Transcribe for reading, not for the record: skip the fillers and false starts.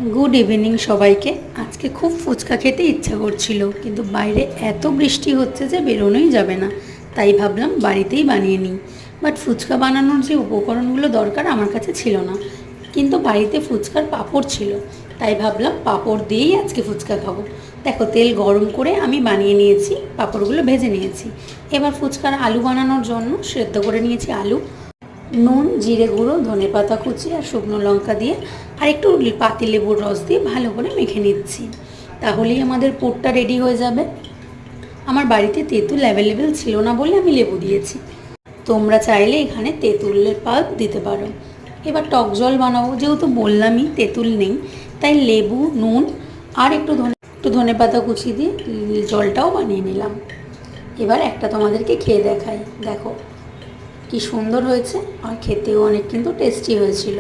Good evening সবাইকে। আজকে খুব ফুচকা খেতে ইচ্ছা করছিল, কিন্তু বাইরে এত বৃষ্টি হচ্ছে যে বেরোনোই যাবে না। তাই ভাবলাম বাড়িতেই বানিয়ে নিই। বাট ফুচকা বানানোর যে উপকরণগুলো দরকার আমার কাছে ছিল না, কিন্তু বাড়িতে ফুচকার পাঁপড় ছিল। তাই ভাবলাম পাঁপড় দিয়েই আজকে ফুচকা খাবো। দেখো, তেল গরম করে আমি বানিয়ে নিয়েছি, পাঁপড়গুলো ভেজে নিয়েছি। এবার ফুচকার আলু বানানোর জন্য সেদ্ধ করে নিয়েছি আলু। নুন, জিরে গুঁড়ো, ধনেপাতা কুচি আর শুকনো লঙ্কা দিয়ে আর একটু পাতিলেবুর রস দিয়ে ভালো করে মেখে নিচ্ছি। তাহলেই আমাদের পুরটা রেডি হয়ে যাবে। আমার বাড়িতে তেঁতুল অ্যাভেলেবেল ছিল না বলে আমি লেবু দিয়েছি। তোমরা চাইলে এখানে তেঁতুলের পাল্প দিতে পারো। এবার টক জল বানাবো, যেহেতু বললামই তেঁতুল নেই, তাই লেবু, নুন আর একটু ধনেপাতা কুচি দিয়ে জলটাও বানিয়ে নিলাম। এবার একটা তোমাদেরকে খেয়ে দেখাই। দেখো কি সুন্দর হয়েছে, আর খেতেও অনেক কিন্তু টেস্টি হয়েছিল।